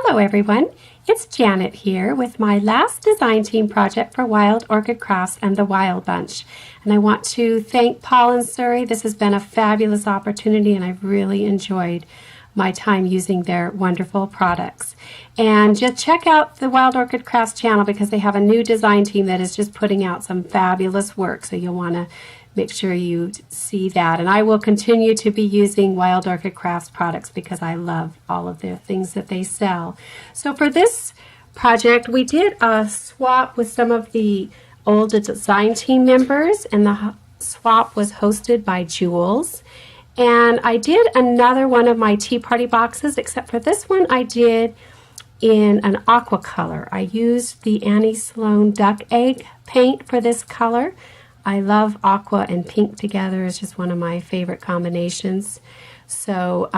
Hello everyone, it's Janet here with my last design team project for Wild Orchid Crafts and the Wild Bunch. And I want to thank Paul and Surrey. This has been a fabulous opportunity and I've really enjoyed my time using their wonderful products. And just check out the Wild Orchid Crafts channel because they have a new design team that is just putting out some fabulous work. So you'll want to make sure you see that. And I will continue to be using Wild Orchid Crafts products because I love all of their things that they sell. So for this project, we did a swap with some of the old design team members, and the swap was hosted by Jules. And I did another one of my tea party boxes, except for this one I did in an aqua color. I used the Annie Sloan duck egg paint for this color. I love aqua and pink together. It's just one of my favorite combinations. So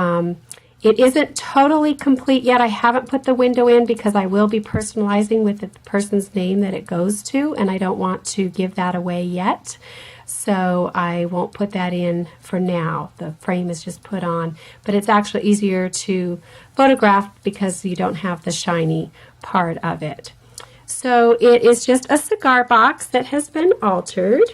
it isn't totally complete yet. I haven't put the window in because I will be personalizing with the person's name that it goes to, and I don't want to give that away yet. So I won't put that in for now. The frame is just put on, but it's actually easier to photograph because you don't have the shiny part of it. So it is just a cigar box that has been altered,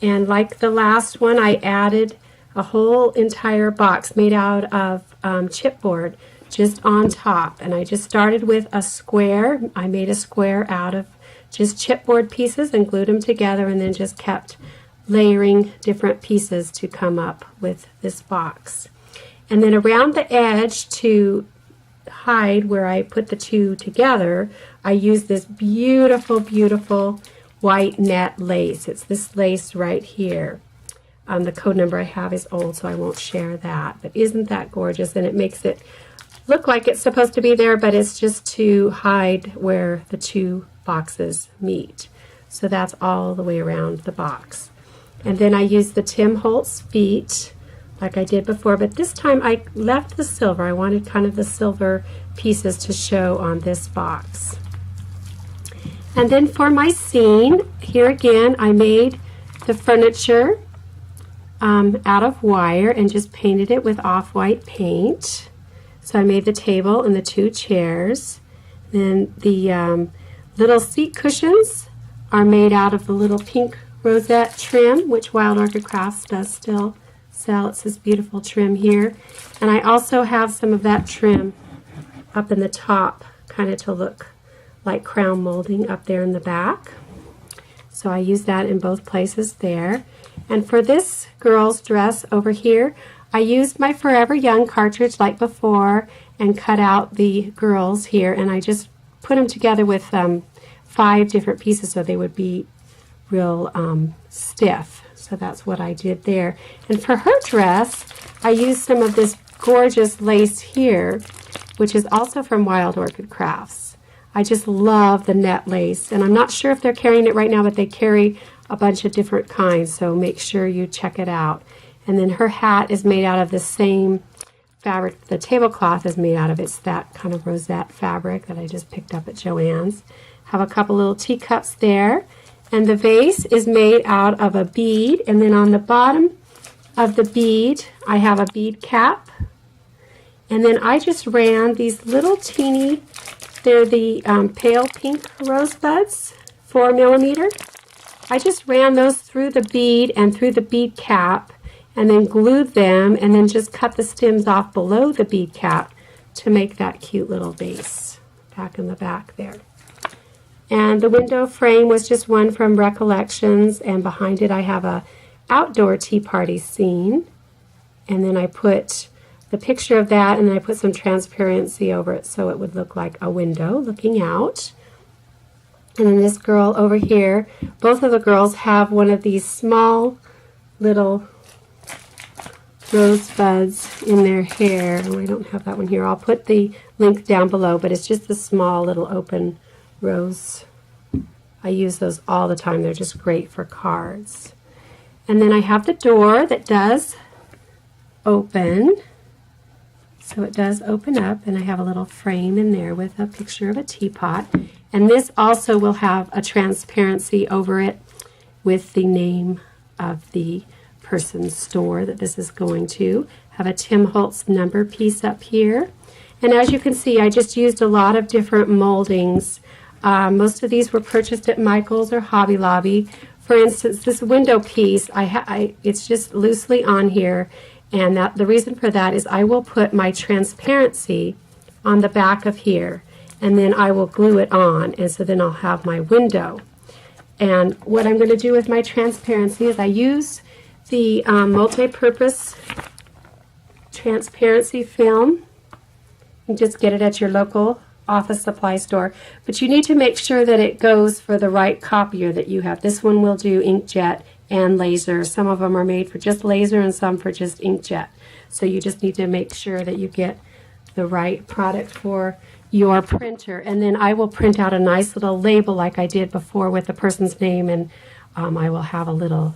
and like the last one, I added a whole entire box made out of chipboard just on top, and I just started with a square. I made a square out of just chipboard pieces and glued them together, and then just kept layering different pieces to come up with this box. And then around the edge to hide where I put the two together, I use this beautiful, beautiful white net lace. It's this lace right here. The code number I have is old, so I won't share that. But isn't that gorgeous? And it makes it look like it's supposed to be there, but it's just to hide where the two boxes meet. So that's all the way around the box. And then I use the Tim Holtz feet like I did before, but this time I left the silver. I wanted kind of the silver pieces to show on this box. And then for my scene, here again, I made the furniture out of wire and just painted it with off-white paint. So I made the table and the two chairs. Then the little seat cushions are made out of the little pink rosette trim, which Wild Orchid Crafts does still sell. It's this beautiful trim here. And I also have some of that trim up in the top, kind of to look like crown molding up there in the back. So I use that in both places there. And for this girl's dress over here, I used my Forever Young cartridge like before and cut out the girls here, and I just put them together with 5 different pieces so they would be real stiff. So that's what I did there. And for her dress, I used some of this gorgeous lace here, which is also from Wild Orchid Crafts. I just love the net lace, and I'm not sure if they're carrying it right now, but they carry a bunch of different kinds, so make sure you check it out. And then her hat is made out of the same fabric the tablecloth is made out of. It's that kind of rosette fabric that I just picked up at Joann's. Have a couple little teacups there. And the vase is made out of a bead, and then on the bottom of the bead I have a bead cap. And then I just ran these little teeny, they're the pale pink rosebuds, 4 millimeter. I just ran those through the bead and through the bead cap and then glued them and then just cut the stems off below the bead cap to make that cute little vase back in the back there. And the window frame was just one from Recollections, and behind it I have a outdoor tea party scene, and then I put the picture of that, and then I put some transparency over it so it would look like a window looking out. And then this girl over here, both of the girls have one of these small little rosebuds in their hair. Oh, I don't have that one here. I'll put the link down below, but it's just a small little open rose. I use those all the time. They're just great for cards. And then I have the door that does open. So it does open up, and I have a little frame in there with a picture of a teapot. And this also will have a transparency over it with the name of the person's store that this is going to. Have a Tim Holtz number piece up here. And as you can see, I just used a lot of different moldings. Most of these were purchased at Michael's or Hobby Lobby. For instance, this window piece, it's just loosely on here, and the reason for that is I will put my transparency on the back of here, and then I will glue it on, and so then I'll have my window. And what I'm going to do with my transparency is I use the multi-purpose transparency film. You just get it at your local office supply store, but you need to make sure that it goes for the right copier that you have. This one will do inkjet and laser. Some of them are made for just laser and some for just inkjet. So you just need to make sure that you get the right product for your printer. And then I will print out a nice little label like I did before with the person's name, and I will have a little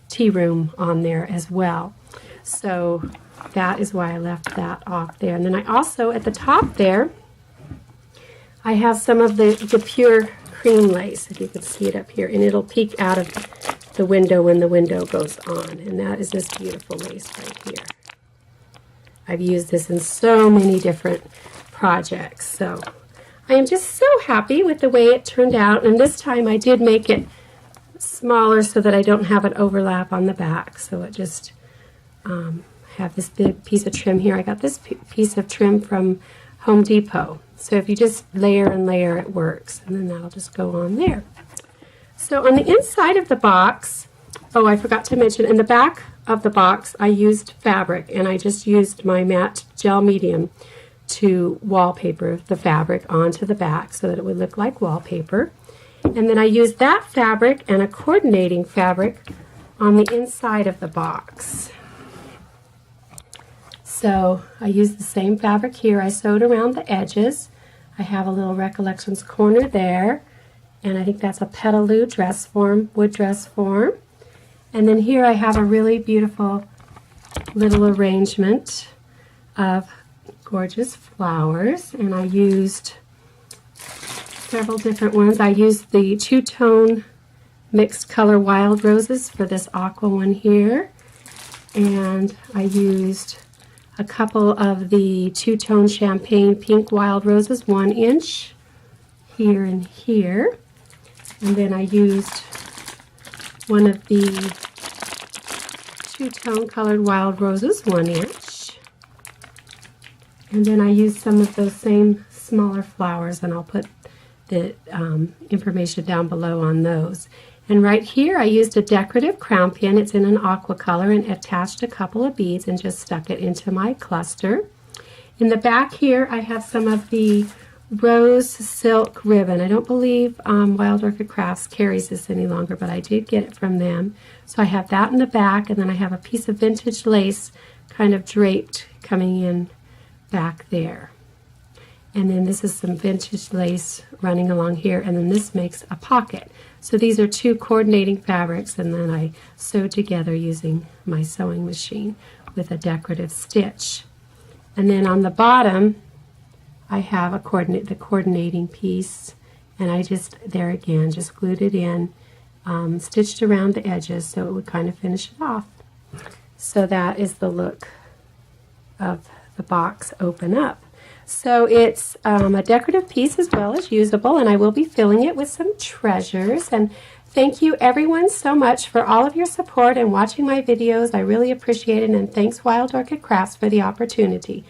tea room on there as well. So that is why I left that off there. And then I also, at the top there, I have some of the pure cream lace, if you can see it up here, and it'll peek out of the window when the window goes on. And that is this beautiful lace right here. I've used this in so many different projects. So I am just so happy with the way it turned out. And this time I did make it smaller so that I don't have an overlap on the back. So it just have this big piece of trim here. I got this piece of trim from Home Depot. So if you just layer and layer, it works. And then that'll just go on there. So on the inside of the box, oh, I forgot to mention, in the back of the box, I used fabric, and I just used my matte gel medium to wallpaper the fabric onto the back so that it would look like wallpaper. And then I used that fabric and a coordinating fabric on the inside of the box. So I used the same fabric here. I sewed around the edges. I have a little Recollections corner there, and I think that's a Petaloo dress form, wood dress form. And then here I have a really beautiful little arrangement of gorgeous flowers, and I used several different ones. I used the two-tone mixed color wild roses for this aqua one here, and I used a couple of the two-tone champagne pink wild roses, 1 inch here and here. And then I used one of the two-tone colored wild roses, 1 inch. And then I used some of those same smaller flowers, and I'll put the information down below on those. And right here I used a decorative crown pin. It's in an aqua color, and attached a couple of beads and just stuck it into my cluster. In the back here I have some of the rose silk ribbon. I don't believe Wild Orchid Crafts carries this any longer, but I did get it from them. So I have that in the back, and then I have a piece of vintage lace kind of draped coming in back there. And then this is some vintage lace running along here, and then this makes a pocket. So these are two coordinating fabrics, and then I sewed together using my sewing machine with a decorative stitch. And then on the bottom I have the coordinating piece, and I just, there again, just glued it in, stitched around the edges so it would kind of finish it off. So that is the look of the box open up. So it's a decorative piece as well as usable, and I will be filling it with some treasures. And thank you everyone so much for all of your support and watching my videos. I really appreciate it, and thanks Wild Orchid Crafts for the opportunity.